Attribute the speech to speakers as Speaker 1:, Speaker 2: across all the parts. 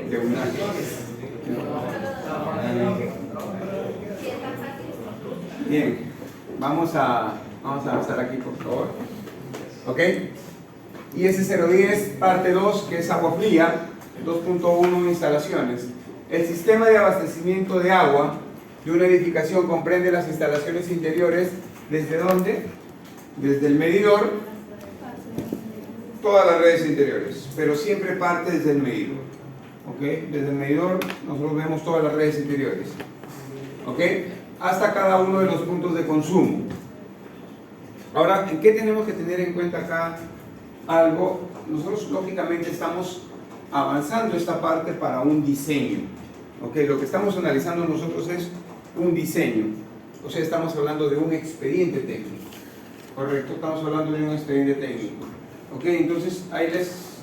Speaker 1: De un año. Bien, vamos a avanzar aquí, por favor. ¿Ok? IS 010, parte 2, que es agua fría, 2.1 instalaciones. El sistema de abastecimiento de agua de una edificación comprende las instalaciones interiores. ¿Desde dónde? Desde el medidor, todas las redes interiores, pero siempre parte desde el medidor. ¿Ok? Desde el medidor nosotros vemos todas las redes interiores. ¿Ok? Hasta cada uno de los puntos de consumo. Ahora, ¿en qué tenemos que tener en cuenta acá? Algo, nosotros lógicamente estamos avanzando esta parte para un diseño. ¿Ok? Lo que estamos analizando nosotros es un diseño. O sea, estamos hablando de un expediente técnico. Correcto, estamos hablando de un expediente técnico. ¿Ok? Entonces, ahí les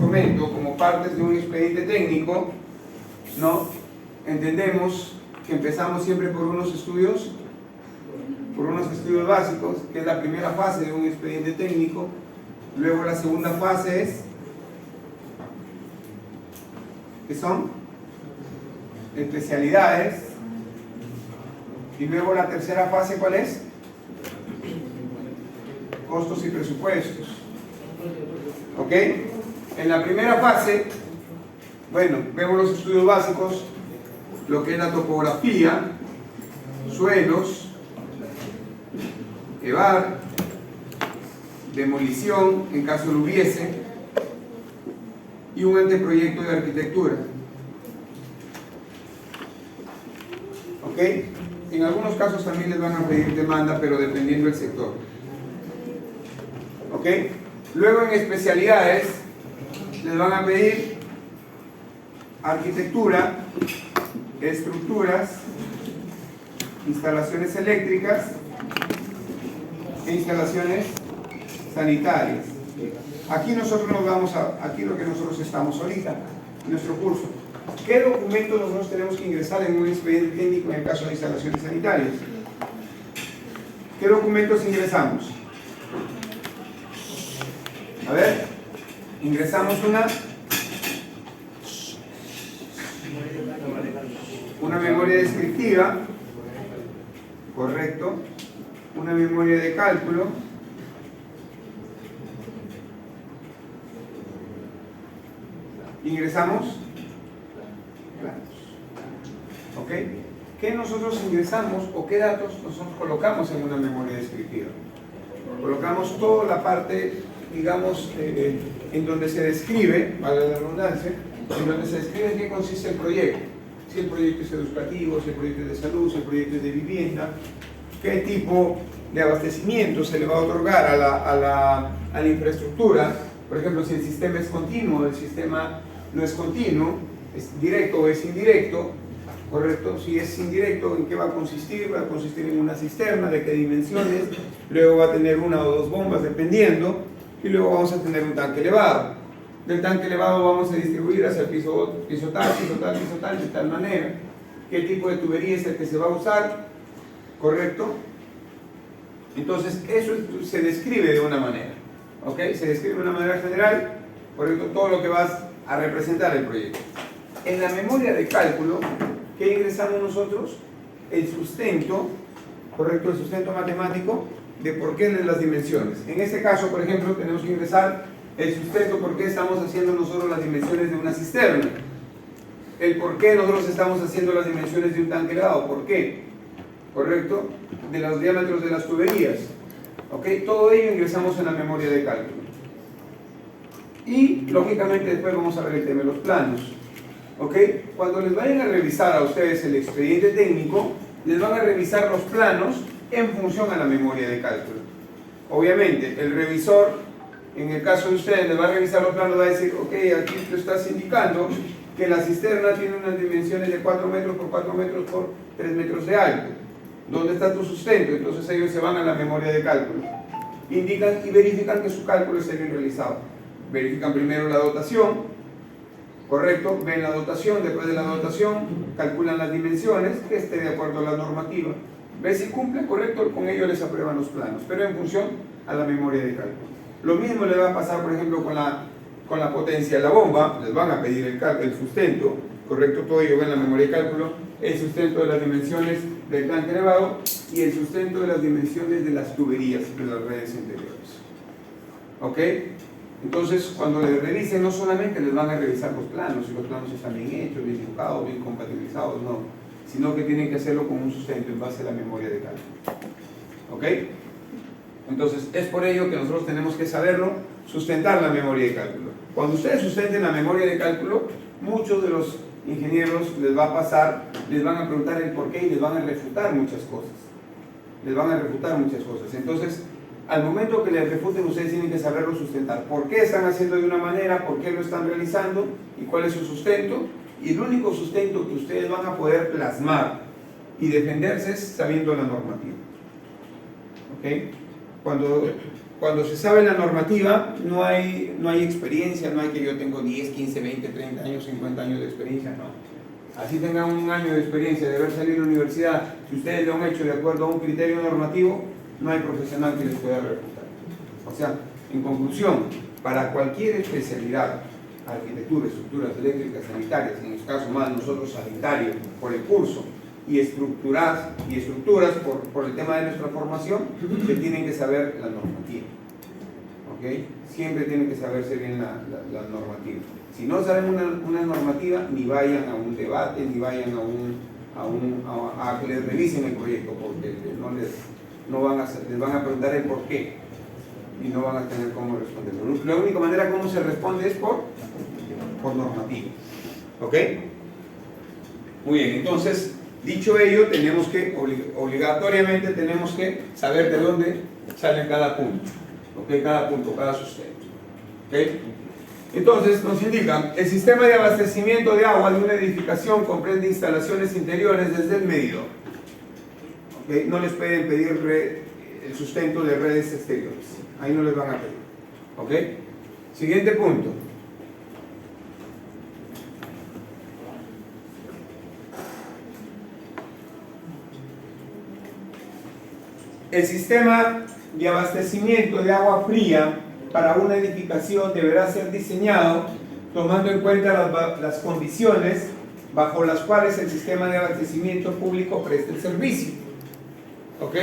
Speaker 1: comento, como partes de un expediente técnico, ¿no? Entendemos que empezamos siempre por unos estudios básicos, que es la primera fase de un expediente técnico. Luego la segunda fase es, ¿qué son? Especialidades. Y luego la tercera fase, ¿cuál es? Costos y presupuestos. ¿Ok? En la primera fase, bueno, vemos los estudios básicos, lo que es la topografía, suelos, EVAR, demolición, en caso lo hubiese, y un anteproyecto de arquitectura. ¿Ok? En algunos casos también les van a pedir demanda, pero dependiendo del sector. ¿Ok? Luego en especialidades les van a pedir arquitectura, estructuras, instalaciones eléctricas e instalaciones sanitarias. Aquí nosotros aquí lo que nosotros estamos ahorita, en nuestro curso. ¿Qué documentos nosotros tenemos que ingresar en un expediente técnico en el caso de instalaciones sanitarias? ¿Qué documentos ingresamos? A ver, ingresamos una memoria descriptiva, correcto, una memoria de cálculo, ingresamos planos. ¿Ok? ¿Qué nosotros ingresamos o qué datos nosotros colocamos en una memoria descriptiva? Colocamos toda la parte, digamos, en donde se describe, vale la redundancia, en donde se describe en qué consiste el proyecto. Si el proyecto es educativo, si el proyecto es de salud, si el proyecto es de vivienda, qué tipo de abastecimiento se le va a otorgar a la infraestructura. Por ejemplo, si el sistema es continuo, el sistema no es continuo, es directo o es indirecto, ¿correcto? Si es indirecto, ¿en qué va a consistir? Va a consistir en una cisterna, ¿de qué dimensiones? Luego va a tener una o dos bombas, dependiendo, y luego vamos a tener un tanque elevado. Del tanque elevado vamos a distribuir hacia el piso tal, de tal manera. ¿Qué tipo de tubería es el que se va a usar? ¿Correcto? Entonces, eso se describe de una manera, ¿ok? Se describe de una manera general, correcto, todo lo que vas a representar el proyecto. En la memoria de cálculo, ¿qué ingresamos nosotros? El sustento, correcto, el sustento matemático de por qué de las dimensiones. En este caso, por ejemplo, tenemos que ingresar el sustento por qué estamos haciendo nosotros las dimensiones de una cisterna, el por qué nosotros estamos haciendo las dimensiones de un tanque elevado, por qué, correcto, de los diámetros de las tuberías, ¿ok? Todo ello ingresamos en la memoria de cálculo. Y lógicamente después vamos a ver el tema de los planos, ¿ok? Cuando les vayan a revisar a ustedes el expediente técnico, les van a revisar los planos en función a la memoria de cálculo. Obviamente, el revisor, en el caso de ustedes, les va a revisar los planos, va a decir, ok, aquí tú estás indicando que la cisterna tiene unas dimensiones de 4 metros por 4 metros por 3 metros de alto. ¿Dónde está tu sustento? Entonces ellos se van a la memoria de cálculo. Indican y verifican que su cálculo esté bien realizado. Verifican primero la dotación, ¿correcto? Ven la dotación, después de la dotación calculan las dimensiones, que esté de acuerdo a la normativa. Ven si cumple, correcto, con ello les aprueban los planos, pero en función a la memoria de cálculo. Lo mismo le va a pasar, por ejemplo, con la potencia de la bomba. Les van a pedir el sustento, correcto, todo ello va en la memoria de cálculo, el sustento de las dimensiones del tanque elevado y el sustento de las dimensiones de las tuberías de las redes interiores. ¿Ok? Entonces, cuando les revisen, no solamente les van a revisar los planos, si los planos están bien hechos, bien dibujados, bien compatibilizados, no, sino que tienen que hacerlo con un sustento en base a la memoria de cálculo. ¿Ok? Entonces, es por ello que nosotros tenemos que saberlo, sustentar la memoria de cálculo. Cuando ustedes sustenten la memoria de cálculo, muchos de los ingenieros les va a pasar, les van a preguntar el por qué y les van a refutar muchas cosas. Les van a refutar muchas cosas. Entonces, al momento que les refuten, ustedes tienen que saberlo sustentar. ¿Por qué están haciendo de una manera? ¿Por qué lo están realizando? ¿Y cuál es su sustento? Y el único sustento que ustedes van a poder plasmar y defenderse es sabiendo la normativa. ¿Ok? Cuando se sabe la normativa, no hay experiencia, no hay que yo tengo 10, 15, 20, 30 años, 50 años de experiencia, no. Así tengan un año de experiencia de haber salido de la universidad, si ustedes lo han hecho de acuerdo a un criterio normativo, no hay profesional que les pueda refutar. O sea, en conclusión, para cualquier especialidad, arquitectura, estructuras eléctricas, sanitarias, en este caso más nosotros sanitarios, por el curso, y estructuras por el tema de nuestra formación, se tienen que saber la normativa. ¿Ok? Siempre tienen que saberse bien la normativa. Si no saben una normativa, ni vayan a un debate, ni vayan a que les revisen el proyecto, porque les van a preguntar el por qué y no van a tener cómo responderlo. La única manera como se responde es por normativa. ¿Ok? Muy bien, entonces, dicho ello, tenemos que, obligatoriamente tenemos que saber de dónde sale cada punto. ¿Ok? Cada punto, cada sustento. ¿Ok? Entonces, nos indican, el sistema de abastecimiento de agua de una edificación comprende instalaciones interiores desde el medidor. ¿Ok? No les pueden pedir el sustento de redes exteriores. Ahí no les van a pedir. ¿Ok? Siguiente punto. El sistema de abastecimiento de agua fría para una edificación deberá ser diseñado tomando en cuenta las condiciones bajo las cuales el sistema de abastecimiento público presta el servicio. ¿Ok?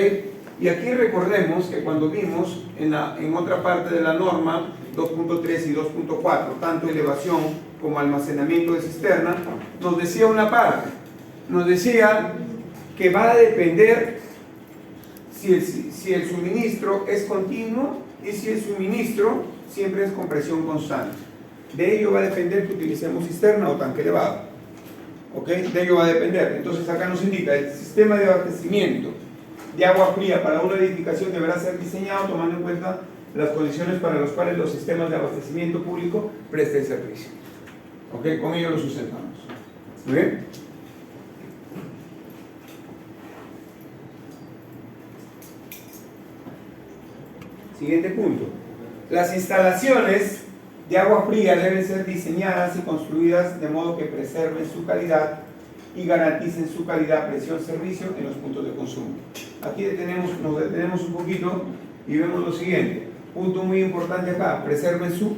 Speaker 1: Y aquí recordemos que cuando vimos en otra parte de la norma 2.3 y 2.4, tanto elevación como almacenamiento de cisterna, nos decía una parte, nos decía que va a depender si el suministro es continuo y si el suministro siempre es con presión constante. De ello va a depender que utilicemos cisterna o tanque elevado. ¿Ok? De ello va a depender. Entonces acá nos indica, el sistema de abastecimiento de agua fría para una edificación deberá ser diseñado tomando en cuenta las condiciones para las cuales los sistemas de abastecimiento público presten servicio. ¿Ok? Con ello lo sustentamos. ¿Muy bien? Siguiente punto. Las instalaciones de agua fría deben ser diseñadas y construidas de modo que preserven su calidad y garanticen su calidad, presión, servicio en los puntos de consumo. Aquí nos detenemos un poquito y vemos lo siguiente. Punto muy importante acá, preserven su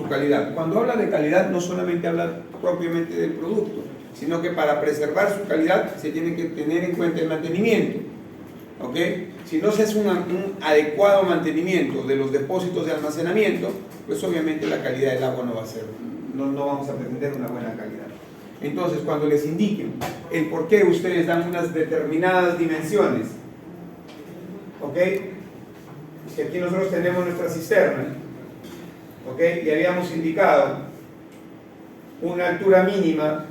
Speaker 1: calidad. Cuando habla de calidad no solamente habla propiamente del producto, sino que para preservar su calidad se tiene que tener en cuenta el mantenimiento. ¿Ok? Si no se hace un adecuado mantenimiento de los depósitos de almacenamiento, pues obviamente la calidad del agua no va a ser, no vamos a pretender una buena calidad. Entonces, cuando les indiquen el por qué ustedes dan unas determinadas dimensiones, ¿ok? Si aquí nosotros tenemos nuestra cisterna, ¿ok? Y habíamos indicado una altura mínima,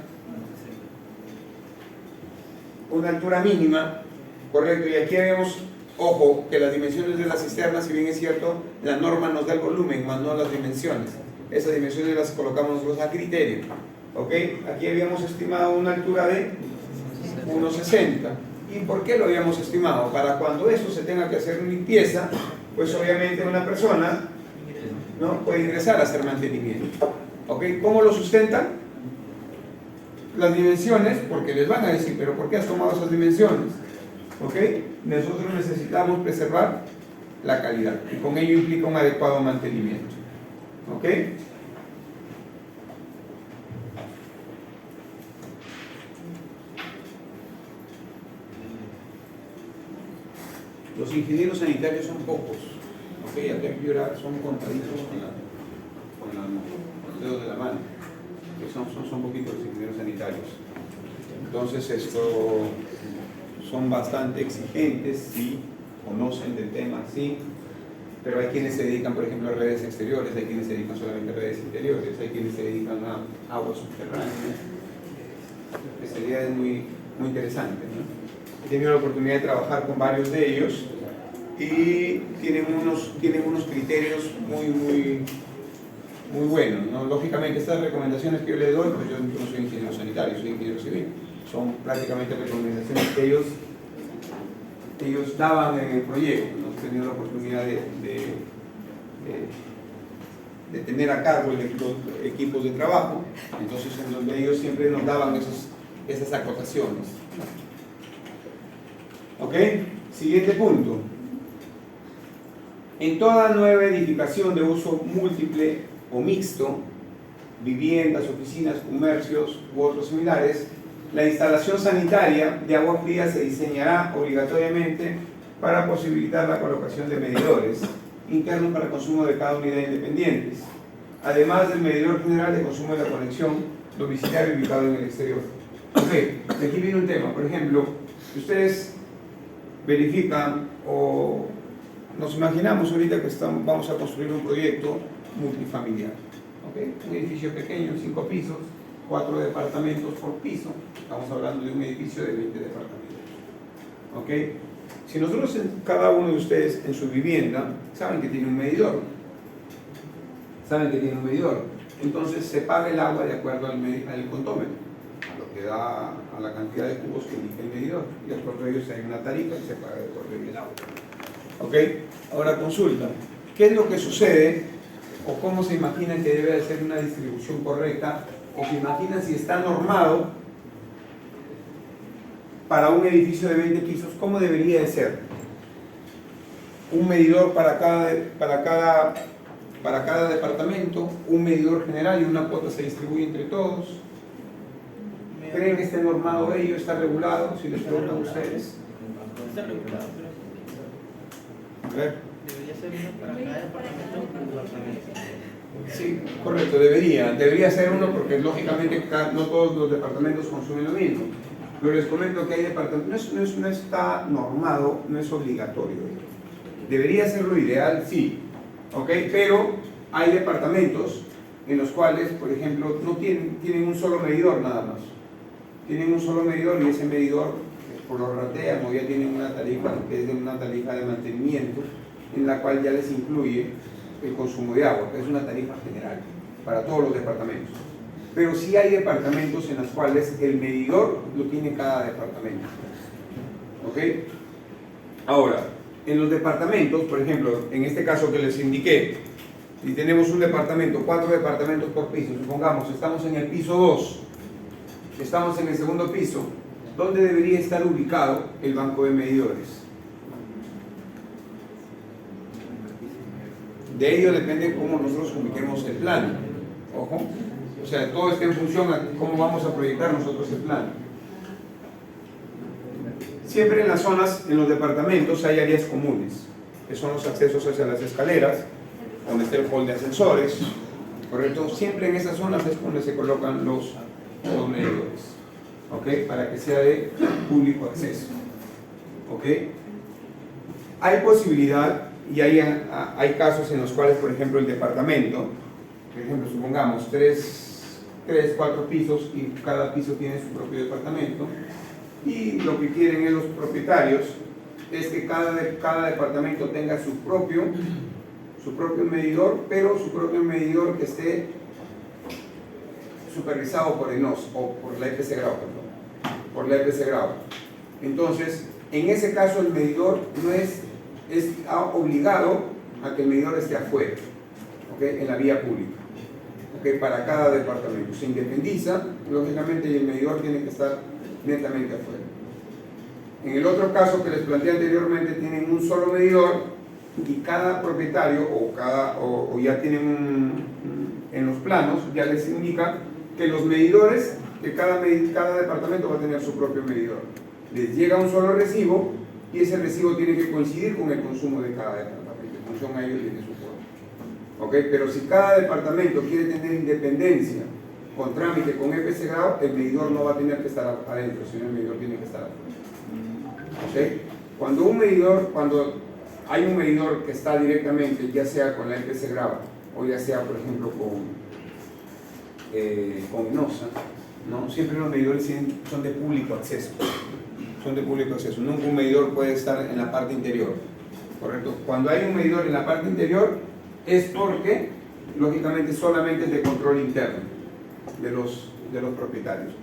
Speaker 1: correcto, y aquí vemos, ojo, que las dimensiones de la cisterna, si bien es cierto, la norma nos da el volumen, más no las dimensiones. Esas dimensiones las colocamos nosotros a criterio. ¿Ok? Aquí habíamos estimado una altura de 1,60. ¿Y por qué lo habíamos estimado? Para cuando eso se tenga que hacer limpieza, pues obviamente una persona, ¿no?, puede ingresar a hacer mantenimiento. ¿Ok? ¿Cómo lo sustentan? Las dimensiones, porque les van a decir, pero ¿por qué has tomado esas dimensiones? ¿Ok? Nosotros necesitamos preservar la calidad, y con ello implica un adecuado mantenimiento. ¿Ok? Los ingenieros sanitarios son pocos, ¿ok? Aquí en Piura son contaditos con los dedos de la mano, que son poquitos los ingenieros sanitarios. Entonces, esto son bastante exigentes, sí, conocen del tema, sí, pero hay quienes se dedican, por ejemplo, a redes exteriores, hay quienes se dedican solamente a redes interiores, hay quienes se dedican a aguas subterráneas. La especialidad es muy interesante, ¿no? He tenido la oportunidad de trabajar con varios de ellos y tienen unos criterios muy buenos, ¿no? Lógicamente, estas recomendaciones que yo les doy, pues yo no soy ingeniero sanitario, soy ingeniero civil, son prácticamente recomendaciones que ellos daban en el proyecto, ¿no? He tenido la oportunidad de tener a cargo los equipos de trabajo, entonces en donde ellos siempre nos daban esas acotaciones. ¿Ok? Siguiente punto. En toda nueva edificación de uso múltiple o mixto, viviendas, oficinas, comercios u otros similares, la instalación sanitaria de agua fría se diseñará obligatoriamente para posibilitar la colocación de medidores internos para consumo de cada unidad independientes, además del medidor general de consumo de la conexión domiciliaria ubicado en el exterior. Ok, aquí viene un tema. Por ejemplo, si ustedes verifican o nos imaginamos ahorita que vamos a construir un proyecto multifamiliar, ¿okay? Un edificio pequeño, 5 pisos, 4 departamentos por piso, estamos hablando de un edificio de 20 departamentos, ¿okay? Si nosotros, cada uno de ustedes en su vivienda, saben que tiene un medidor, entonces se paga el agua de acuerdo al contómetro, a lo que da, a la cantidad de cubos que indica el medidor, y de acuerdo a ellos hay una tarifa y se paga de acuerdo al agua. ¿Ok? Ahora consulta, ¿qué es lo que sucede o cómo se imaginan que debe de ser una distribución correcta, o se imaginan si está normado para un edificio de 20 pisos? ¿Cómo debería de ser? Un medidor para cada departamento, un medidor general y una cuota se distribuye entre todos. ¿Creen que esté normado ello? ¿Está regulado? Si les preguntan a ustedes.
Speaker 2: Está regulado, pero
Speaker 1: A ver.
Speaker 2: debería ser uno para cada departamento o departamento.
Speaker 1: Sí, correcto, debería ser uno, porque lógicamente no todos los departamentos consumen lo mismo. Pero les comento que hay departamentos, no está normado, no es obligatorio. Debería ser lo ideal, sí, ¿ok? Pero hay departamentos en los cuales, por ejemplo, no tienen un solo medidor nada más. Tienen un solo medidor y ese medidor por lo ratean, o ya tienen una tarifa que es una tarifa de mantenimiento en la cual ya les incluye el consumo de agua, que es una tarifa general para todos los departamentos. Pero sí hay departamentos en los cuales el medidor lo tiene cada departamento. ¿Ok? Ahora, en los departamentos, por ejemplo, en este caso que les indiqué, si tenemos un departamento, 4 departamentos por piso, supongamos, estamos en el piso 2, estamos en el segundo piso, ¿dónde debería estar ubicado el banco de medidores? De ello depende cómo nosotros ubiquemos el plano. Ojo, o sea, todo está en función a cómo vamos a proyectar nosotros el plano. Siempre en las zonas, en los departamentos, hay áreas comunes, que son los accesos hacia las escaleras, donde está el hall de ascensores, ¿correcto? Siempre en esas zonas es donde se colocan los medidores, ¿ok? Para que sea de público acceso, ¿ok? Hay posibilidad y hay casos en los cuales, por ejemplo, el departamento, por ejemplo, supongamos 4 pisos y cada piso tiene su propio departamento, y lo que quieren los propietarios es que cada departamento tenga su propio medidor, pero su propio medidor que esté supervisado por ENOS o por la EPC Grau, por la EPC Grau. Entonces, en ese caso el medidor no es obligado a que el medidor esté afuera, ¿okay? En la vía pública, ¿okay? Para cada departamento se independiza, lógicamente, y el medidor tiene que estar netamente afuera. En el otro caso que les planteé anteriormente, tienen un solo medidor y cada propietario o ya tienen en los planos, ya les indica que los medidores, que cada departamento va a tener su propio medidor. Les llega un solo recibo y ese recibo tiene que coincidir con el consumo de cada departamento. En función a ello tiene su forma. ¿Ok? Pero si cada departamento quiere tener independencia con trámite con EPC grado, el medidor no va a tener que estar adentro, sino el medidor tiene que estar afuera. ¿Ok? Cuando hay un medidor que está directamente, ya sea con la EPC grado o ya sea, por ejemplo, con INOSA, ¿no? Siempre los medidores son de público acceso. Son de público acceso. Nunca un medidor puede estar en la parte interior. ¿Correcto? Cuando hay un medidor en la parte interior es porque, lógicamente, solamente es de control interno de los propietarios.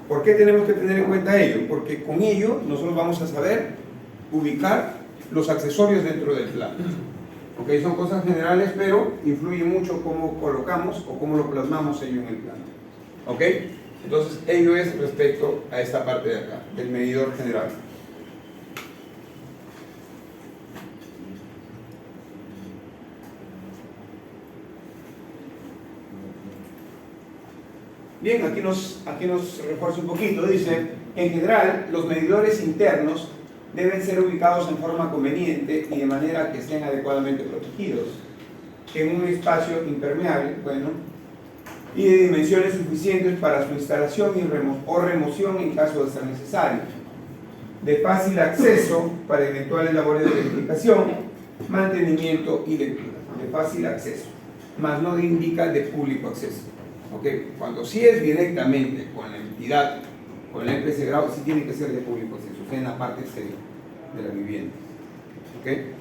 Speaker 1: ¿Por qué tenemos que tener en cuenta ello? Porque con ello nosotros vamos a saber ubicar los accesorios dentro del plan. ¿Okay? Son cosas generales, pero influye mucho cómo colocamos o cómo lo plasmamos ello en el plan. ¿Ok? Entonces, ello es respecto a esta parte de acá, del medidor general. Bien, aquí nos refuerza un poquito. Dice, en general, los medidores internos deben ser ubicados en forma conveniente y de manera que estén adecuadamente protegidos, en un espacio impermeable, bueno, y de dimensiones suficientes para su instalación o remoción en caso de ser necesario, de fácil acceso para eventuales labores de verificación, mantenimiento y lectura, de fácil acceso, más no indica de público acceso. ¿Okay? Cuando sí es directamente con la entidad, con el EPC grado, sí tiene que ser de público acceso, o sea, en la parte exterior de la vivienda. ¿Okay?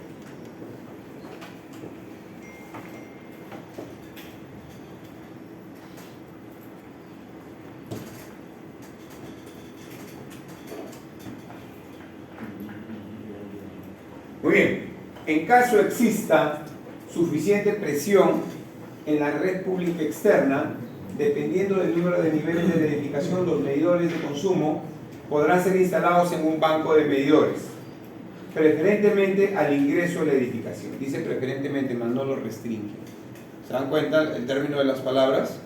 Speaker 1: Muy bien, en caso exista suficiente presión en la red pública externa, dependiendo del número de niveles de verificación, los medidores de consumo podrán ser instalados en un banco de medidores, preferentemente al ingreso de la edificación. Dice preferentemente, mas no lo restringe. ¿Se dan cuenta el término de las palabras?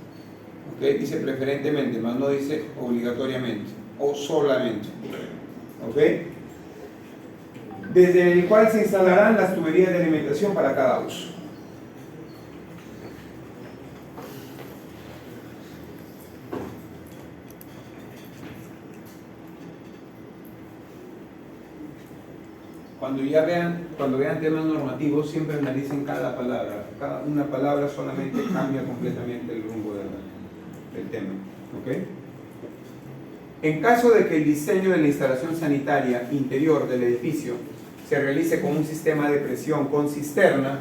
Speaker 1: ¿Okay? Dice preferentemente, mas no dice obligatoriamente o solamente. ¿Ok? Desde el cual se instalarán las tuberías de alimentación para cada uso. Cuando vean temas normativos, siempre analicen cada palabra. Una palabra solamente cambia completamente el rumbo del tema. ¿Okay? En caso de que el diseño de la instalación sanitaria interior del edificio se realice con un sistema de presión con cisterna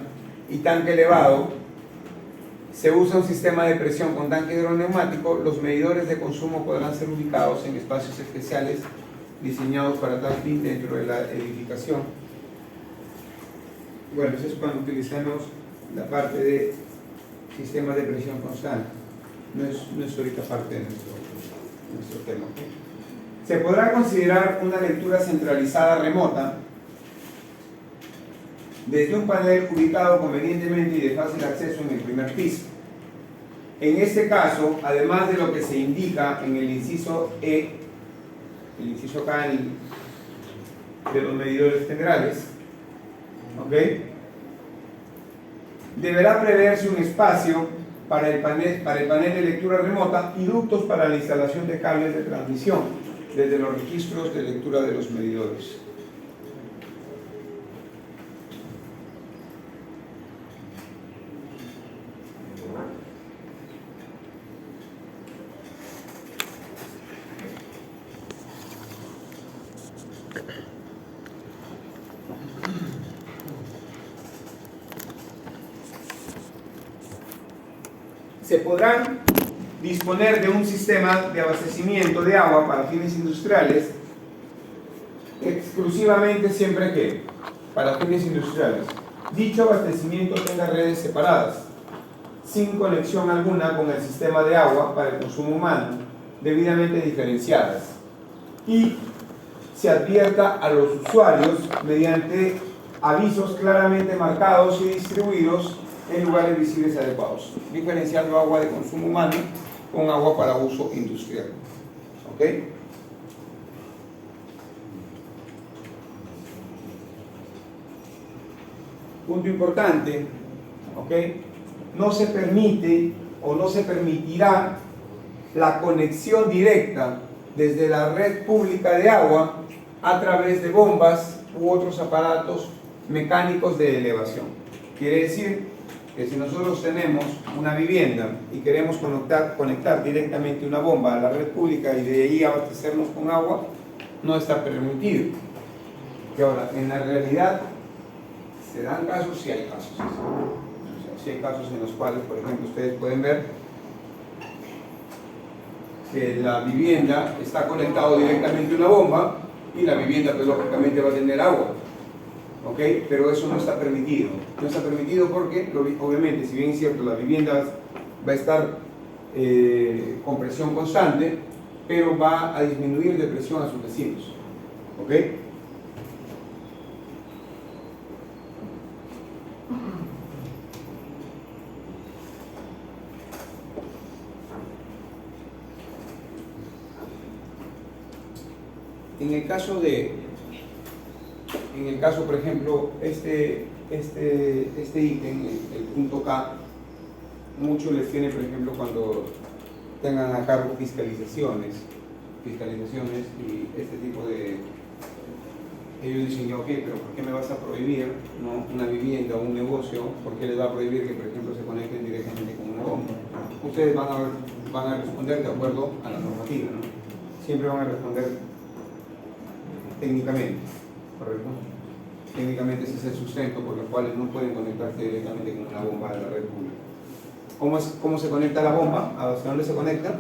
Speaker 1: y tanque elevado, se usa un sistema de presión con tanque hidroneumático, los medidores de consumo podrán ser ubicados en espacios especiales diseñados para tal fin dentro de la edificación. Bueno, eso es cuando utilizamos la parte de sistemas de presión constante. No es ahorita parte de nuestro tema. Se podrá considerar una lectura centralizada remota desde un panel ubicado convenientemente y de fácil acceso en el primer piso. En este caso, además de lo que se indica en el inciso E, el inciso K de los medidores generales, ¿ok? Deberá preverse un espacio para el panel de lectura remota y ductos para la instalación de cables de transmisión desde los registros de lectura de los medidores. Se podrán disponer de un sistema de abastecimiento de agua para fines industriales, exclusivamente siempre que, para fines industriales, dicho abastecimiento tenga redes separadas, sin conexión alguna con el sistema de agua para el consumo humano, debidamente diferenciadas, y se advierta a los usuarios mediante avisos claramente marcados y distribuidos en lugares visibles adecuados, diferenciando agua de consumo humano con agua para uso industrial. ¿Ok? Punto importante, ¿ok? No se permite o no se permitirá la conexión directa desde la red pública de agua a través de bombas u otros aparatos mecánicos de elevación. Quiere decir que si nosotros tenemos una vivienda y queremos conectar directamente una bomba a la red pública y de ahí abastecernos con agua, no está permitido. Que ahora, en la realidad, se dan casos, sí hay casos. O sea, sí hay casos en los cuales, por ejemplo, ustedes pueden ver que la vivienda está conectado directamente a una bomba y la vivienda, pues, lógicamente va a tener agua. ¿Ok? Pero eso no está permitido. No está permitido porque, obviamente, si bien es cierto, la vivienda va a estar con presión constante, pero va a disminuir de presión a sus vecinos. ¿Ok? En el caso, por ejemplo, este ítem, el punto K, muchos les tiene, por ejemplo, cuando tengan a cargo fiscalizaciones y este tipo de... Ellos dicen, ya, ok, pero ¿por qué me vas a prohibir, ¿no?, una vivienda o un negocio? ¿Por qué les va a prohibir que, por ejemplo, se conecten directamente con una bomba? Ustedes van a responder de acuerdo a la normativa, ¿no? Siempre van a responder técnicamente, ¿correcto? Técnicamente ese es el sustento por el cual no pueden conectarse directamente con una bomba de la red pública. ¿Cómo se conecta la bomba? ¿Hacia dónde se conecta?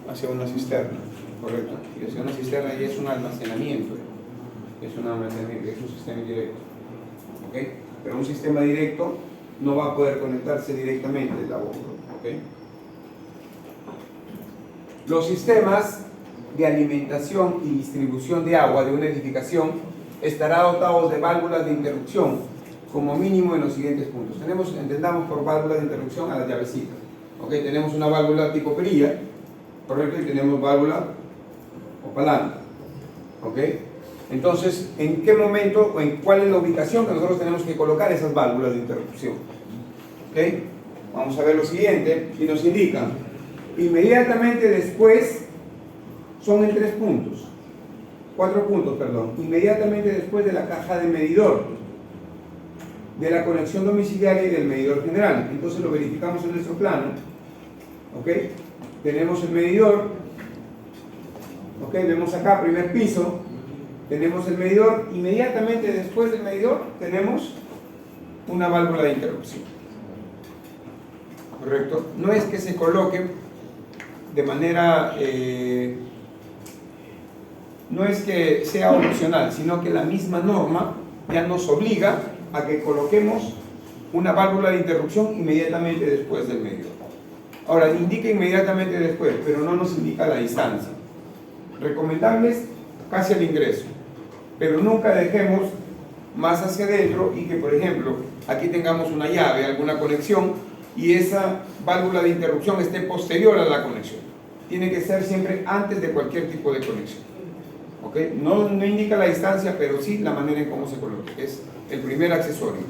Speaker 1: Hacia una cisterna, ¿correcto? Y hacia una cisterna ya es un almacenamiento, es un sistema indirecto, ¿ok? Pero un sistema directo no va a poder conectarse directamente de la bomba, ¿ok? Los sistemas de alimentación y distribución de agua de una edificación estará dotados de válvulas de interrupción, como mínimo en los siguientes puntos. Entendamos por válvulas de interrupción a las llavecitas. ¿Ok? Tenemos una válvula tipo perilla, correcto, y tenemos válvula o palanca. ¿Ok? Entonces, ¿en qué momento o en cuál es la ubicación que nosotros tenemos que colocar esas válvulas de interrupción? ¿Ok? Vamos a ver lo siguiente, y nos indica, inmediatamente después, son en 4 puntos, perdón. Inmediatamente después de la caja de medidor, de la conexión domiciliaria y del medidor general. Entonces lo verificamos en nuestro plano. ¿Ok? Tenemos el medidor. ¿Ok? Vemos acá, primer piso. Tenemos el medidor. Inmediatamente después del medidor tenemos una válvula de interrupción. ¿Correcto? No es que se coloque de manera... no es que sea opcional, sino que la misma norma ya nos obliga a que coloquemos una válvula de interrupción inmediatamente después del medidor. Ahora, indica inmediatamente después, pero no nos indica la distancia. Recomendables casi al ingreso, pero nunca dejemos más hacia adentro y que, por ejemplo, aquí tengamos una llave, alguna conexión, y esa válvula de interrupción esté posterior a la conexión. Tiene que ser siempre antes de cualquier tipo de conexión. ¿Okay? No indica la distancia, pero sí la manera en cómo se coloca, que es el primer accesorio.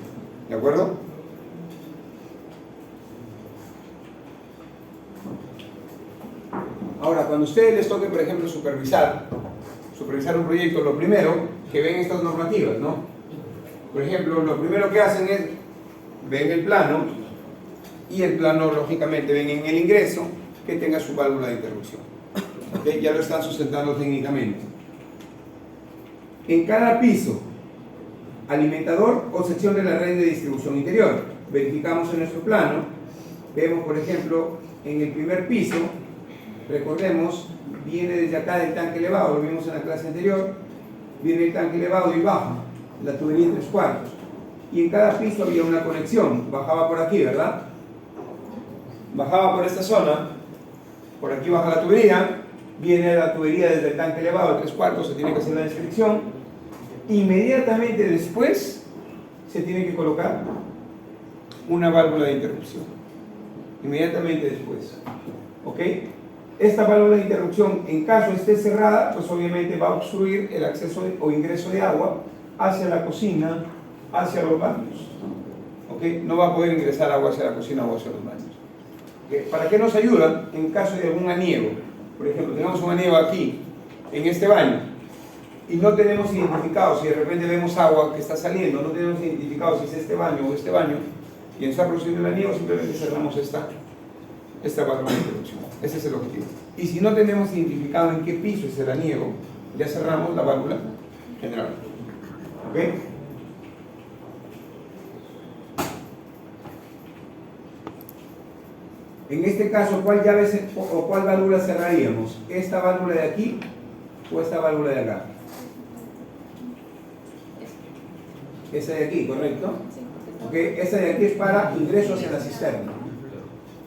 Speaker 1: ¿De acuerdo? Ahora, cuando a ustedes les toque, por ejemplo, supervisar un proyecto, lo primero que ven estas normativas, ¿no? Por ejemplo, lo primero que hacen es, ven el plano, y el plano, lógicamente, ven en el ingreso que tenga su válvula de interrupción. ¿Okay? Ya lo están sustentando técnicamente. En cada piso, alimentador o sección de la red de distribución interior. Verificamos en nuestro plano, vemos, por ejemplo, en el primer piso, recordemos, viene desde acá del tanque elevado, lo vimos en la clase anterior, viene el tanque elevado y baja, la tubería en 3/4. Y en cada piso había una conexión, bajaba por aquí, ¿verdad? Bajaba por esta zona, por aquí baja la tubería, viene la tubería desde el tanque elevado al 3/4, se tiene que hacer la descripción, inmediatamente después se tiene que colocar una válvula de interrupción. Inmediatamente después. ¿Ok? Esta válvula de interrupción, en caso esté cerrada, pues obviamente va a obstruir el acceso o ingreso de agua hacia la cocina, hacia los baños. ¿Ok? No va a poder ingresar agua hacia la cocina o hacia los baños. ¿Ok? ¿Para qué nos ayuda? En caso de algún aniego. Por ejemplo, tenemos un aniego aquí, en este baño, y no tenemos identificado, si de repente vemos agua que está saliendo, no tenemos identificado si es este baño o este baño, y está produciendo el aniego, simplemente cerramos esta válvula de interrupción. Ese es el objetivo. Y si no tenemos identificado en qué piso es el aniego, ya cerramos la válvula general. ¿Ok? En este caso, ¿cuál llave o cuál válvula cerraríamos? ¿Esta válvula de aquí o esta válvula de acá? Esa de aquí, ¿correcto? ¿Ok? Esa de aquí es para ingreso hacia la cisterna.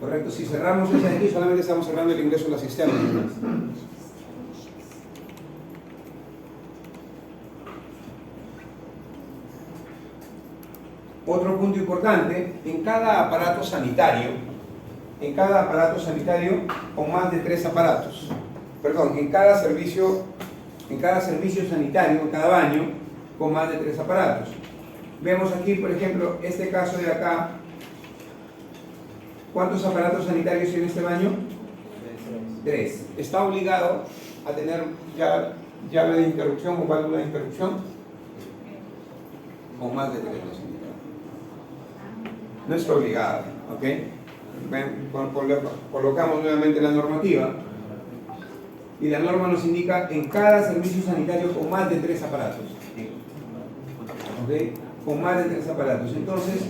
Speaker 1: Correcto, si cerramos esa de aquí, solamente estamos cerrando el ingreso a la cisterna. Otro punto importante, en cada aparato sanitario con más de 3 aparatos, perdón, en cada servicio sanitario, en cada baño, con más de 3 aparatos. Vemos aquí, por ejemplo, este caso de acá. ¿Cuántos aparatos sanitarios tiene este baño? 3. ¿Está obligado a tener ya llave de interrupción o válvula de interrupción? O más de 3. No está obligado, ¿ok? Colocamos nuevamente la normativa y la norma nos indica en cada servicio sanitario con más de 3 aparatos. ¿Ok? Con más de 3 aparatos. Entonces,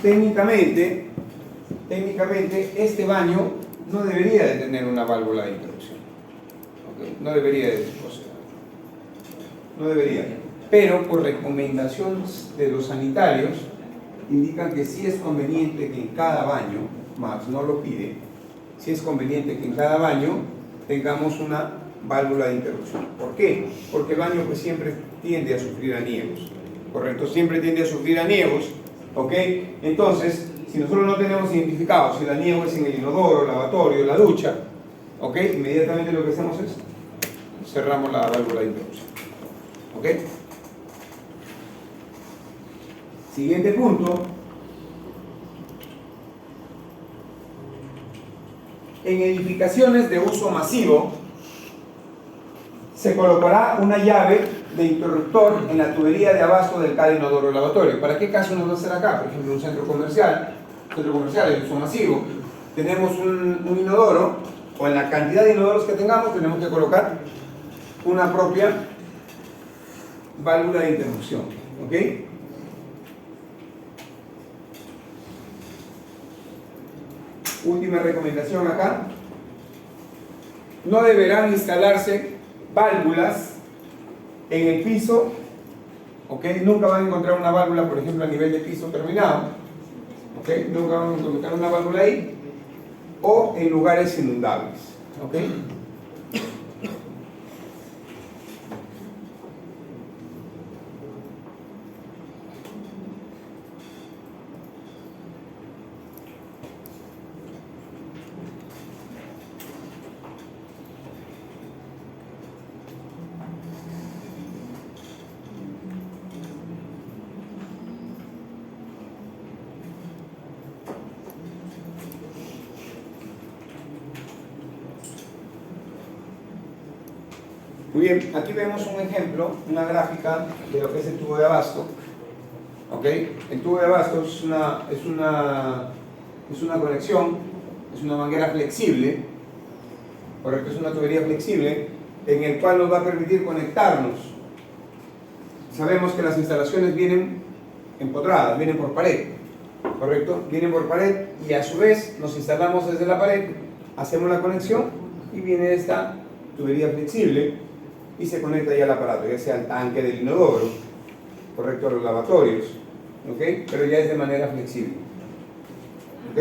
Speaker 1: técnicamente este baño no debería de tener una válvula de interrupción. ¿Ok? No debería de poseer. No debería. Pero por recomendación de los sanitarios indican que sí es conveniente que en cada baño, Max no lo pide, sí es conveniente que en cada baño tengamos una válvula de interrupción. ¿Por qué? Porque el baño pues siempre tiende a sufrir aniegos, ¿correcto? Siempre tiende a sufrir aniegos, ¿ok? Entonces, si nosotros no tenemos identificado si el aniego es en el inodoro, lavatorio, la ducha, ¿ok? Inmediatamente lo que hacemos es cerramos la válvula de interrupción, ¿ok? Siguiente punto. En edificaciones de uso masivo se colocará una llave de interruptor en la tubería de abasto del cada inodoro lavatorio. ¿Para qué caso nos va a hacer acá? Por ejemplo, un centro comercial de uso masivo. Tenemos un inodoro, o en la cantidad de inodoros que tengamos, tenemos que colocar una propia válvula de interrupción. ¿Ok? Última recomendación acá. No deberán instalarse válvulas en el piso, ¿ok? Nunca van a encontrar una válvula, por ejemplo, a nivel de piso terminado, ¿ok? Nunca van a encontrar una válvula ahí, o en lugares inundables, ¿ok? Muy bien, aquí vemos un ejemplo, una gráfica de lo que es el tubo de abasto. ¿Ok? El tubo de abasto es una conexión, es una manguera flexible, correcto, es una tubería flexible en el cual nos va a permitir conectarnos. Sabemos que las instalaciones vienen empotradas, vienen por pared, correcto, vienen por pared y a su vez nos instalamos desde la pared, hacemos la conexión y viene esta tubería flexible y se conecta ya al aparato, ya sea al tanque del inodoro, correcto, a los lavatorios, ¿ok? Pero ya es de manera flexible, ¿ok?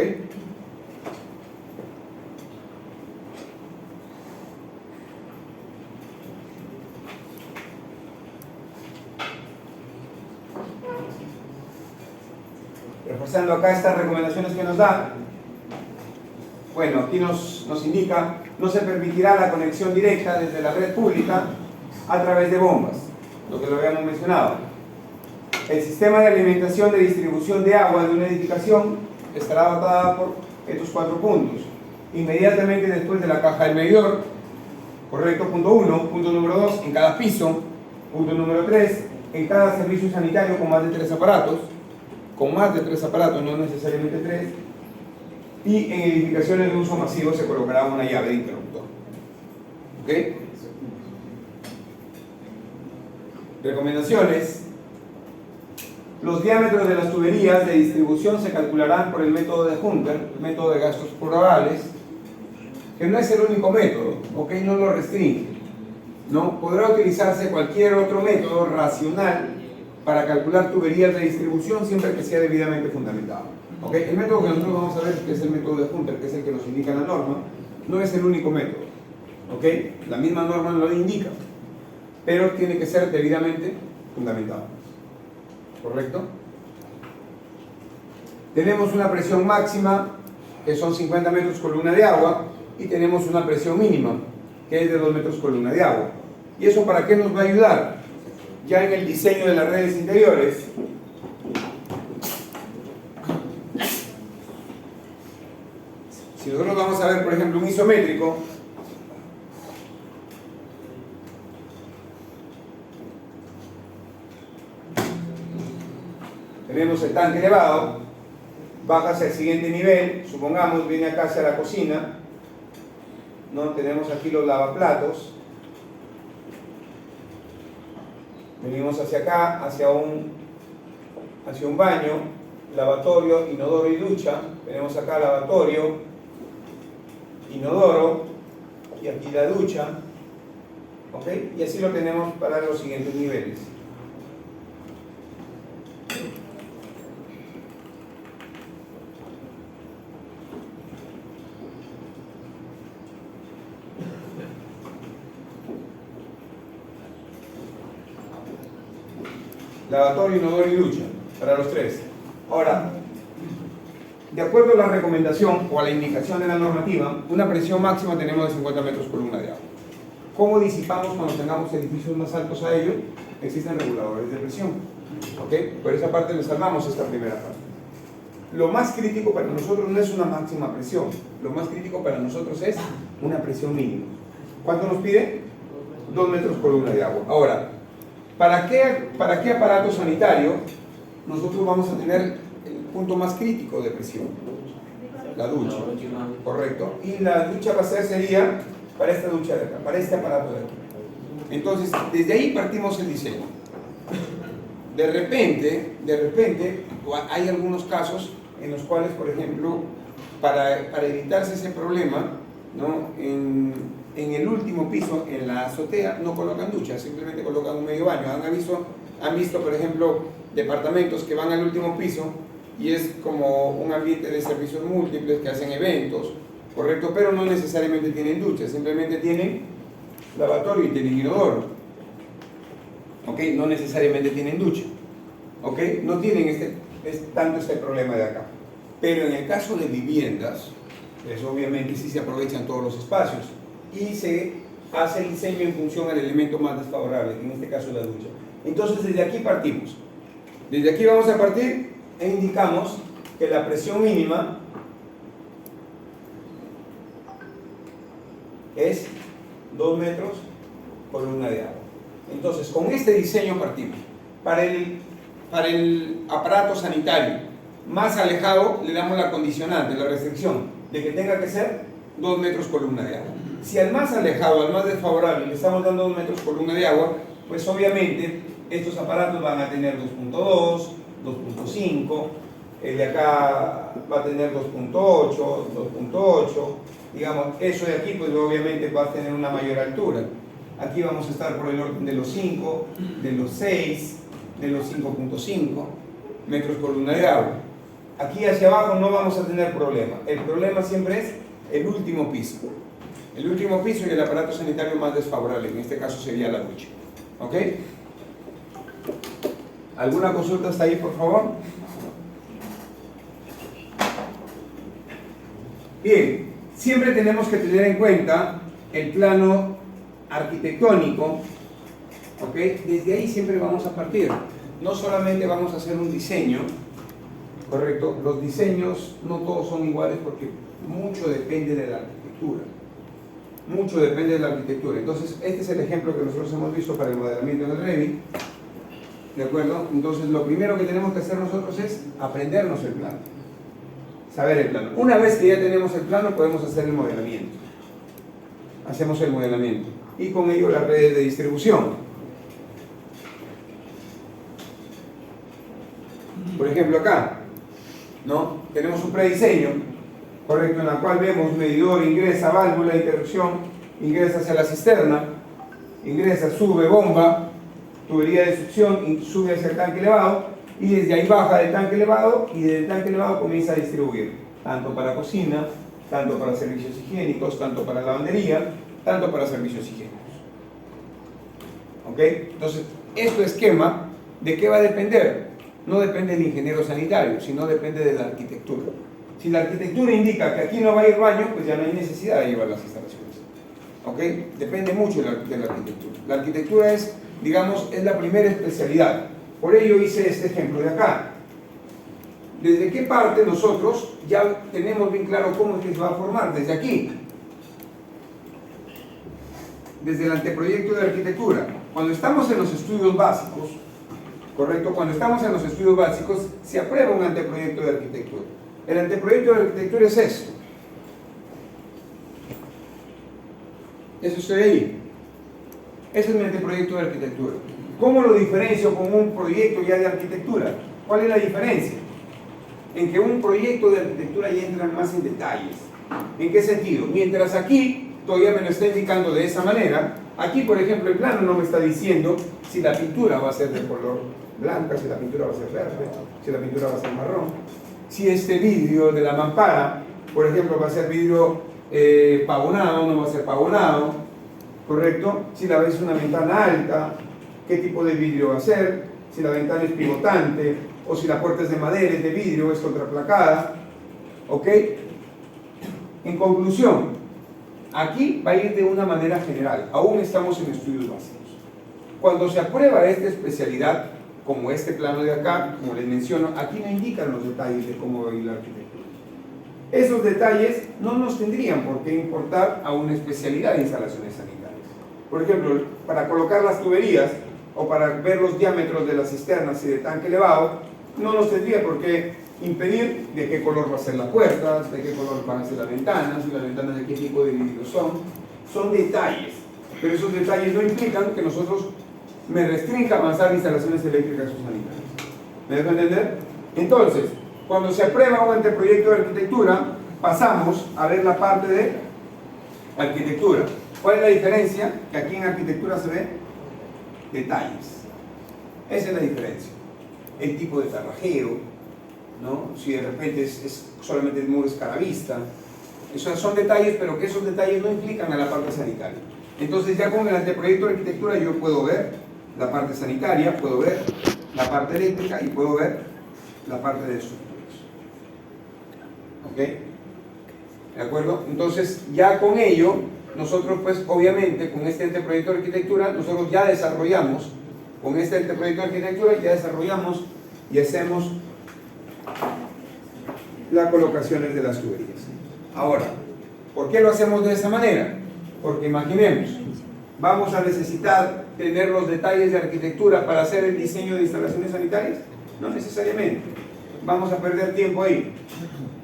Speaker 1: Reforzando acá estas recomendaciones que nos da, bueno, aquí nos indica, no se permitirá la conexión directa desde la red pública a través de bombas, lo que lo habíamos mencionado. El sistema de alimentación de distribución de agua de una edificación estará dotada por estos 4 puntos. Inmediatamente después de la caja del medidor, correcto, punto 1, punto número 2, en cada piso, punto número 3, en cada servicio sanitario con más de 3 aparatos, no necesariamente 3, y en edificaciones de uso masivo se colocará una llave de interruptor. ¿Ok? Recomendaciones. Los diámetros de las tuberías de distribución se calcularán por el método de Hunter, método de gastos probables, que no es el único método, ¿ok? No lo restringe, ¿no? Podrá utilizarse cualquier otro método racional para calcular tuberías de distribución siempre que sea debidamente fundamentado, ¿ok? El método que nosotros vamos a ver, que es el método de Hunter, que es el que nos indica la norma, no es el único método, ¿ok? La misma norma lo indica, pero tiene que ser debidamente fundamentado, ¿correcto? Tenemos una presión máxima, que son 50 metros columna de agua, y tenemos una presión mínima, que es de 2 metros columna de agua. ¿Y eso para qué nos va a ayudar? Ya en el diseño de las redes interiores, si nosotros vamos a ver, por ejemplo, un isométrico, tenemos el tanque elevado, baja hacia el siguiente nivel, supongamos, viene acá hacia la cocina, ¿no? Tenemos aquí los lavaplatos, venimos hacia acá, hacia un baño, lavatorio, inodoro y ducha, tenemos acá lavatorio, inodoro, y aquí la ducha, ¿ok? Y así lo tenemos para los siguientes niveles. Lavatorio, inodoro y ducha, para los 3. Ahora, de acuerdo a la recomendación o a la indicación de la normativa, una presión máxima tenemos de 50 metros columna de agua. ¿Cómo disipamos cuando tengamos edificios más altos a ello? Existen reguladores de presión, ¿ok? Por esa parte les salvamos esta primera parte. Lo más crítico para nosotros no es una máxima presión, lo más crítico para nosotros es una presión mínima. ¿Cuánto nos pide? 2 metros columna de agua. Ahora, ¿para qué aparato sanitario nosotros vamos a tener el punto más crítico de presión? La ducha, correcto. Y la ducha va a ser, sería para esta ducha de acá, para este aparato de aquí. Entonces, desde ahí partimos el diseño. De repente, hay algunos casos en los cuales, por ejemplo, para evitarse ese problema, ¿no? En el último piso, en la azotea, no colocan duchas, simplemente colocan un medio baño. Han visto, por ejemplo, departamentos que van al último piso y es como un ambiente de servicios múltiples que hacen eventos, correcto, pero no necesariamente tienen duchas, simplemente tienen lavatorio y tienen inodoro, ¿ok? No necesariamente tienen ducha, ¿ok? No tienen tanto este problema de acá. Pero en el caso de viviendas, pues obviamente sí se aprovechan todos los espacios y se hace el diseño en función al elemento más desfavorable, en este caso la ducha. Entonces desde aquí partimos. Desde aquí vamos a partir e indicamos que la presión mínima es 2 metros columna de agua. Entonces con este diseño partimos. Para el aparato sanitario más alejado le damos la condicionante, la restricción de que tenga que ser 2 metros columna de agua. Si al más alejado, al más desfavorable, le estamos dando 2 metros columna de agua, pues obviamente estos aparatos van a tener 2.2, 2.5, el de acá va a tener 2.8, 2.8, digamos, eso de aquí pues obviamente va a tener una mayor altura. Aquí vamos a estar por el orden de los 5, de los 6, de los 5.5 metros columna de agua. Aquí hacia abajo no vamos a tener problema. El problema siempre es el último piso. El último piso y el aparato sanitario más desfavorable, en este caso sería la ducha. ¿Ok? ¿Alguna consulta hasta ahí, por favor? Bien, siempre tenemos que tener en cuenta el plano arquitectónico, ¿ok? Desde ahí siempre vamos a partir. No solamente vamos a hacer un diseño, ¿correcto? Los diseños no todos son iguales porque mucho depende de la arquitectura. Mucho depende de la arquitectura. Entonces, este es el ejemplo que nosotros hemos visto para el modelamiento en el Revit. ¿De acuerdo? Entonces, lo primero que tenemos que hacer nosotros es aprendernos el plano. Saber el plano. Una vez que ya tenemos el plano, podemos hacer el modelamiento. Hacemos el modelamiento. Y con ello las redes de distribución. Por ejemplo, acá, ¿no? Tenemos un prediseño, correcto, en la cual vemos medidor, ingresa, válvula, interrupción, ingresa hacia la cisterna, ingresa, sube, bomba, tubería de succión, sube hacia el tanque elevado, y desde ahí baja del tanque elevado, y desde el tanque elevado comienza a distribuir, tanto para cocina, tanto para servicios higiénicos, tanto para lavandería, tanto para servicios higiénicos. ¿Ok? Entonces, este esquema, ¿de qué va a depender? No depende del ingeniero sanitario, sino depende de la arquitectura. Si la arquitectura indica que aquí no va a ir baño, pues ya no hay necesidad de llevar las instalaciones. ¿Ok? Depende mucho de la arquitectura. La arquitectura es, digamos, es la primera especialidad. Por ello hice este ejemplo de acá. ¿Desde qué parte nosotros ya tenemos bien claro cómo es que se va a formar? Desde aquí. Desde el anteproyecto de arquitectura. Cuando estamos en los estudios básicos, ¿correcto? Cuando estamos en los estudios básicos, se aprueba un anteproyecto de arquitectura. El anteproyecto de arquitectura es esto. Eso estoy ahí. Ese es mi anteproyecto de arquitectura. ¿Cómo lo diferencio con un proyecto ya de arquitectura? ¿Cuál es la diferencia? En que un proyecto de arquitectura ya entra más en detalles. ¿En qué sentido? Mientras aquí todavía me lo está indicando de esa manera, aquí por ejemplo el plano no me está diciendo si la pintura va a ser de color blanca, si la pintura va a ser verde, si la pintura va a ser marrón, si este vidrio de la mampara, por ejemplo, va a ser vidrio pavonado, no va a ser pavonado, ¿correcto? Si la ves una ventana alta, qué tipo de vidrio va a ser, si la ventana es pivotante, o si la puerta es de madera, es de vidrio, es contraplacada, ¿ok? En conclusión, aquí va a ir de una manera general, aún estamos en estudios básicos. Cuando se aprueba esta especialidad, como este plano de acá, como les menciono, aquí no indican los detalles de cómo va a ir la arquitectura. Esos detalles no nos tendrían por qué importar a una especialidad de instalaciones sanitarias. Por ejemplo, para colocar las tuberías o para ver los diámetros de las cisternas y de tanque elevado, no nos tendría por qué impedir de qué color va a ser la puerta, de qué color van a ser las ventanas, y las ventanas de qué tipo de vidrio son. Son detalles, pero esos detalles no implican que nosotros me restrinja avanzar instalaciones eléctricas o sanitarias. ¿Me dejo entender? Entonces, cuando se aprueba un anteproyecto de arquitectura, pasamos a ver la parte de arquitectura. ¿Cuál es la diferencia? Que aquí en arquitectura se ve detalles. Esa es la diferencia. El tipo de cerrajero, ¿no? Si de repente es solamente el muro escaravista. Esos son detalles, pero que esos detalles no implican a la parte sanitaria. Entonces ya con el anteproyecto de arquitectura yo puedo ver la parte sanitaria, puedo ver la parte eléctrica y puedo ver la parte de estructuras. ¿Ok? ¿De acuerdo? Entonces ya con ello, nosotros pues obviamente con este anteproyecto de arquitectura, nosotros ya desarrollamos, con este anteproyecto de arquitectura ya desarrollamos y hacemos las colocaciones de las tuberías. Ahora, ¿por qué lo hacemos de esa manera? Porque imaginemos, ¿vamos a necesitar tener los detalles de arquitectura para hacer el diseño de instalaciones sanitarias? No necesariamente. Vamos a perder tiempo ahí.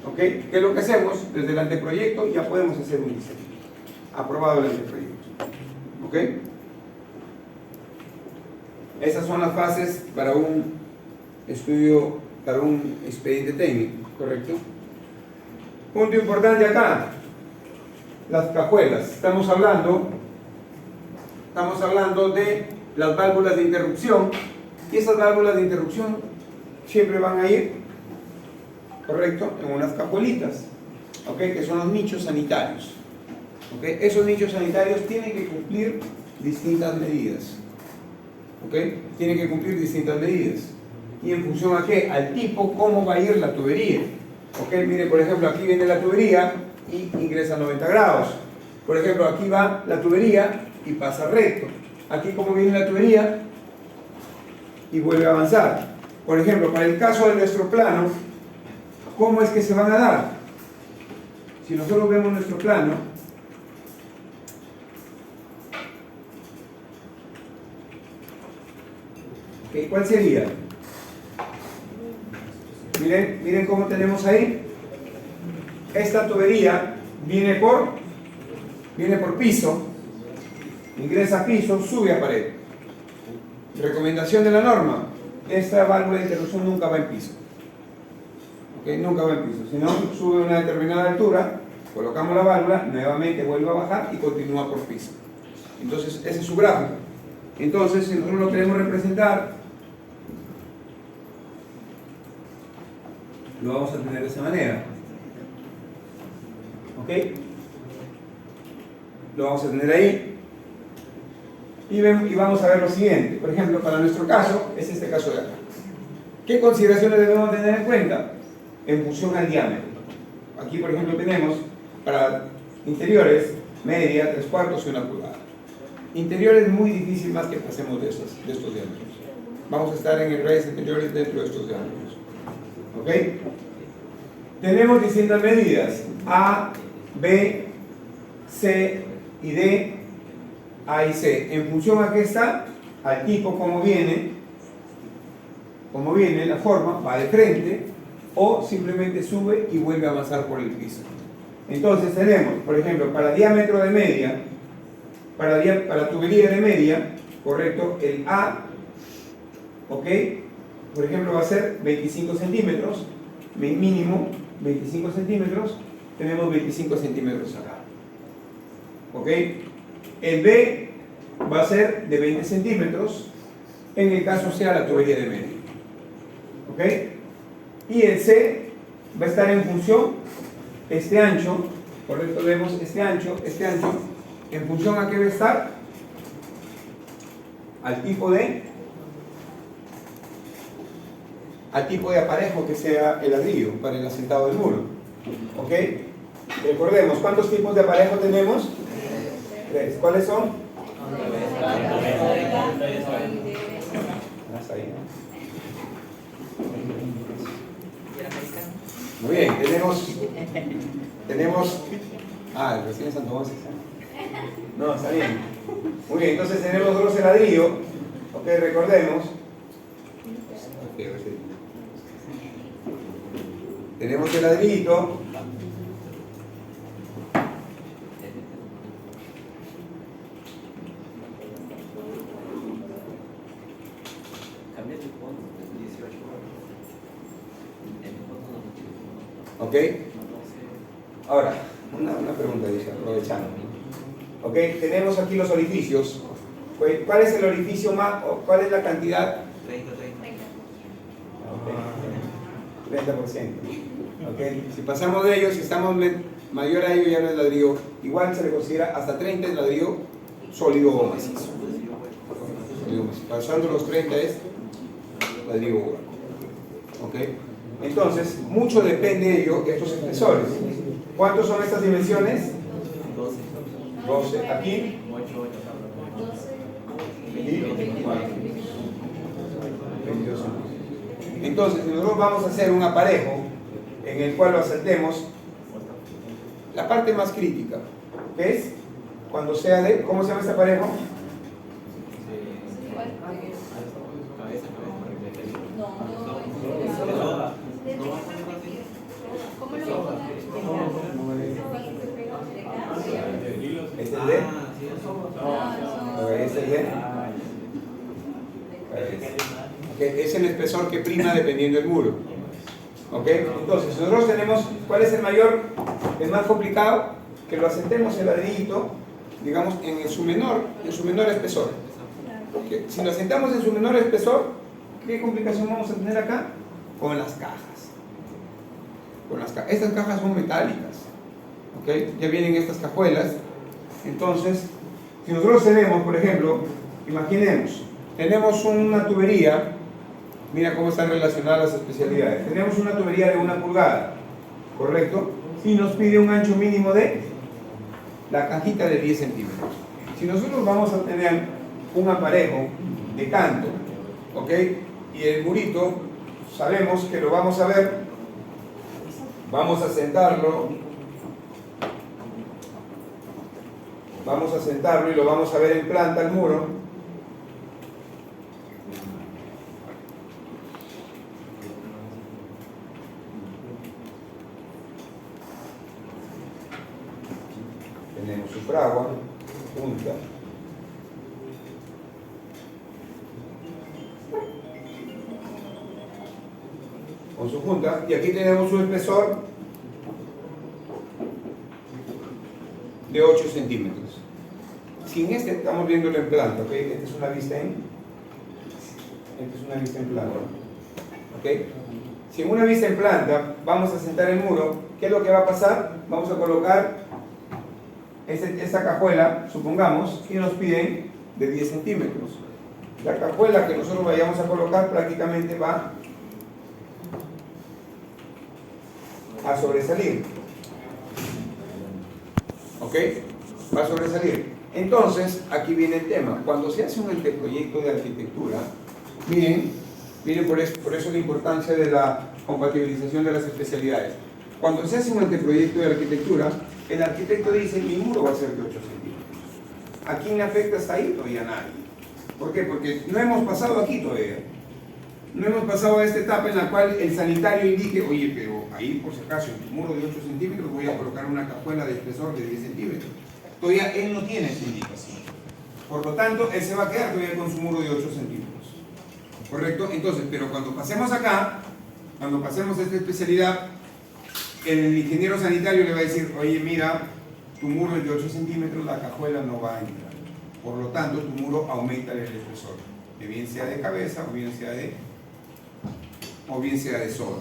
Speaker 1: ¿Ok? ¿Qué es lo que hacemos? Desde el anteproyecto ya podemos hacer un diseño. Aprobado el anteproyecto. ¿Ok? Esas son las fases para un estudio, para un expediente técnico. ¿Correcto? Punto importante acá. Las cajuelas. Estamos hablando de las válvulas de interrupción, y esas válvulas de interrupción siempre van a ir, correcto, en unas cajuelitas, ¿ok? Que son los nichos sanitarios, ¿ok? Esos nichos sanitarios tienen que cumplir distintas medidas, ¿ok? Tienen que cumplir distintas medidas. ¿Y en función a qué? Al tipo, cómo va a ir la tubería. ¿Ok? Mire, por ejemplo, aquí viene la tubería, y ingresa a 90 grados. Por ejemplo, aquí va la tubería y pasa recto. Aquí como viene la tubería y vuelve a avanzar. Por ejemplo, para el caso de nuestro plano, ¿cómo es que se van a dar? Si nosotros vemos nuestro plano, ¿cuál sería? Miren cómo tenemos ahí. Esta tubería viene por piso, ingresa a piso, sube a pared. Recomendación de la norma: esta válvula de interrupción nunca va en piso. Nunca va en piso, si no, sube a una determinada altura, colocamos la válvula, nuevamente vuelve a bajar y continúa por piso. Entonces, ese es su gráfico. Entonces, si nosotros lo queremos representar, lo vamos a tener de esa manera. ¿Ok? Lo vamos a tener ahí. Y vamos a ver lo siguiente. Por ejemplo, para nuestro caso, es este caso de acá. ¿Qué consideraciones debemos tener en cuenta? En función al diámetro. Aquí, por ejemplo, tenemos para interiores, media, 3/4 y 1 pulgada. Interiores es muy difícil más que pasemos de estos diámetros. Vamos a estar en el raíz interiores dentro de estos diámetros. ¿Ok? Tenemos distintas medidas: A, B, C y D, A y C. En función a qué está, al tipo, como viene la forma, va de frente o simplemente sube y vuelve a avanzar por el piso. Entonces tenemos, por ejemplo, para diámetro de media, para tubería de media, correcto, el A, ok, por ejemplo, va a ser 25 centímetros, mínimo 25 centímetros, tenemos 25 centímetros acá. ¿Ok? El B va a ser de 20 centímetros, en el caso sea la tubería de media. ¿Ok? Y el C va a estar en función, este ancho, correcto, vemos este ancho, en función a qué va a estar, al tipo de aparejo que sea el ladrillo para el asentado del muro. ¿Ok? Recordemos, ¿cuántos tipos de aparejo tenemos? 3. ¿Cuáles son? Muy bien, tenemos recién Santo Once. No, está bien. Muy bien, entonces tenemos dos de ladrillo. Ok, recordemos. Tenemos el ladrillito. ¿Ok? Ahora, una pregunta, aprovechando. ¿Ok? Tenemos aquí los orificios. ¿Cuál es el orificio más, o cuál es la cantidad? 30%. ¿Ok? Si pasamos de ellos, si estamos mayor a ello, ya no es ladrillo. Igual se le considera hasta 30 es ladrillo sólido o macizo. Pasando los 30 es ladrillo hueco. ¿Ok? Entonces, mucho depende de ello, de estos espesores. ¿Cuántos son estas dimensiones? 12. Aquí. 24. 22. Entonces, nosotros vamos a hacer un aparejo en el cual lo asaltemos la parte más crítica, que es cuando sea de, ¿cómo se llama este aparejo? ¿Este es D? ¿Este es D? Es el espesor que prima dependiendo del muro. ¿Ok? Entonces, nosotros tenemos, ¿cuál es el mayor, el más complicado? Que lo asentemos el ladrillito, digamos, en su menor espesor. ¿Okay? Si lo asentamos en su menor espesor, ¿qué complicación vamos a tener acá? Con las cajas. Estas cajas son metálicas. ¿Ok? Ya vienen estas cajuelas. Entonces, si nosotros tenemos, por ejemplo, imaginemos, tenemos una tubería. Mira cómo están relacionadas las especialidades. Tenemos una tubería de 1 pulgada, ¿correcto? y nos pide un ancho mínimo de la cajita de 10 centímetros. Si nosotros vamos a tener un aparejo de canto, ¿ok? Y el murito, sabemos que lo vamos a ver, vamos a sentarlo y lo vamos a ver en planta el muro. Tenemos su fragua, punta. Con su punta. Y aquí tenemos un espesor de 8 centímetros. Sin este estamos viéndolo en planta, ¿ok? Esta es una vista en planta. ¿Ok? Si en una vista en planta vamos a sentar el muro, ¿qué es lo que va a pasar? Vamos a colocar esta cajuela, supongamos, que nos piden de 10 centímetros. La cajuela que nosotros vayamos a colocar prácticamente va a sobresalir. ¿Ok? Va a sobresalir. Entonces, aquí viene el tema. Cuando se hace un anteproyecto de arquitectura, miren por eso la importancia de la compatibilización de las especialidades. Cuando se hace un anteproyecto de arquitectura, el arquitecto dice, mi muro va a ser de 8 centímetros. ¿A quién le afecta hasta ahí? Todavía a nadie. ¿Por qué? Porque no hemos pasado aquí todavía. No hemos pasado a esta etapa en la cual el sanitario indique, oye, pero ahí por si acaso, en tu muro de 8 centímetros voy a colocar una cajuela de espesor de 10 centímetros. Todavía él no tiene esa indicación. Por lo tanto, él se va a quedar todavía con su muro de 8 centímetros. ¿Correcto? Entonces, pero cuando pasemos acá, cuando pasemos a esta especialidad, el ingeniero sanitario le va a decir, oye, mira, tu muro es de 8 centímetros, la cajuela no va a entrar. Por lo tanto, tu muro aumenta el espesor, que bien sea de cabeza o bien sea de soda.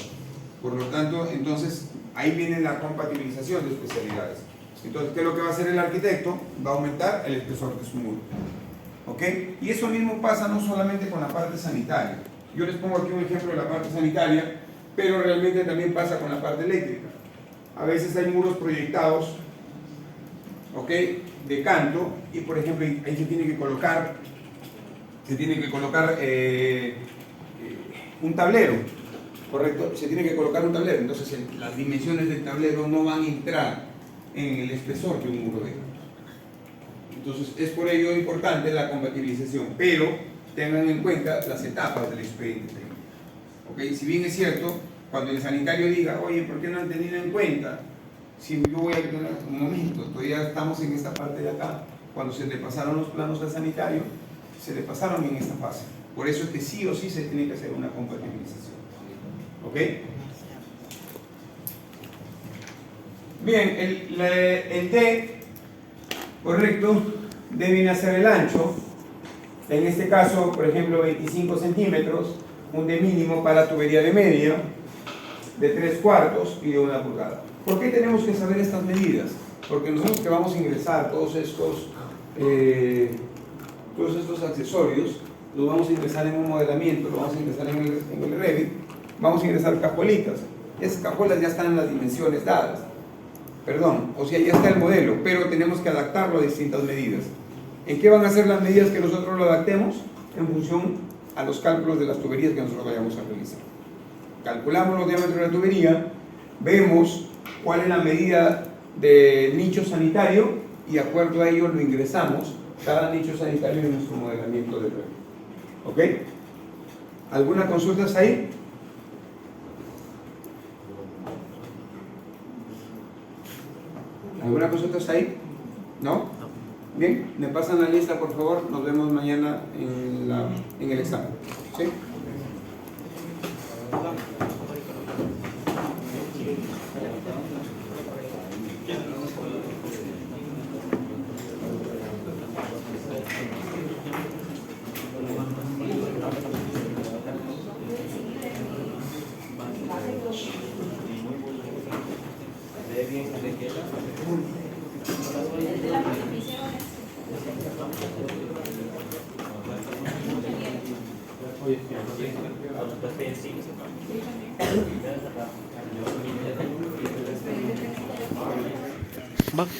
Speaker 1: Por lo tanto, entonces, ahí viene la compatibilización de especialidades. Entonces, ¿qué es lo que va a hacer el arquitecto? Va a aumentar el espesor de su muro. ¿Ok? Y eso mismo pasa no solamente con la parte sanitaria. Yo les pongo aquí un ejemplo de la parte sanitaria, pero realmente también pasa con la parte eléctrica. A veces hay muros proyectados, ¿ok?, de canto, y por ejemplo ahí se tiene que colocar un tablero, ¿correcto? Se tiene que colocar un tablero, entonces las dimensiones del tablero no van a entrar en el espesor de un muro de canto. Entonces es por ello importante la compatibilización, pero tengan en cuenta las etapas del expediente técnico. ¿Ok? Si bien es cierto, cuando el sanitario diga, oye, ¿por qué no han tenido en cuenta? Si yo voy a tener un momento, todavía estamos en esta parte de acá, cuando se le pasaron los planos al sanitario, se le pasaron en esta fase. Por eso es que sí o sí se tiene que hacer una compatibilización. ¿Ok? Bien, el D, correcto, debe hacer el ancho. En este caso, por ejemplo, 25 centímetros, un D mínimo para tubería de media, de 3/4 y de 1 pulgada. ¿Por qué tenemos que saber estas medidas? Porque nosotros que vamos a ingresar todos estos accesorios, los vamos a ingresar en un modelamiento, los vamos a ingresar en el Revit, vamos a ingresar cajuelitas. Esas cajuelas ya están en las dimensiones dadas. Perdón, o sea, ya está el modelo, pero tenemos que adaptarlo a distintas medidas. ¿En qué van a ser las medidas que nosotros lo adaptemos? En función a los cálculos de las tuberías que nosotros vayamos a realizar. Calculamos los diámetros de la tubería, vemos cuál es la medida del nicho sanitario y de acuerdo a ello lo ingresamos cada nicho sanitario en nuestro modelamiento de Revit. ¿Ok? ¿Alguna consulta hasta ahí? ¿Alguna consulta hasta ahí? ¿No? Bien, me pasan la lista por favor, nos vemos mañana en el examen. ¿Sí?
Speaker 2: Oye,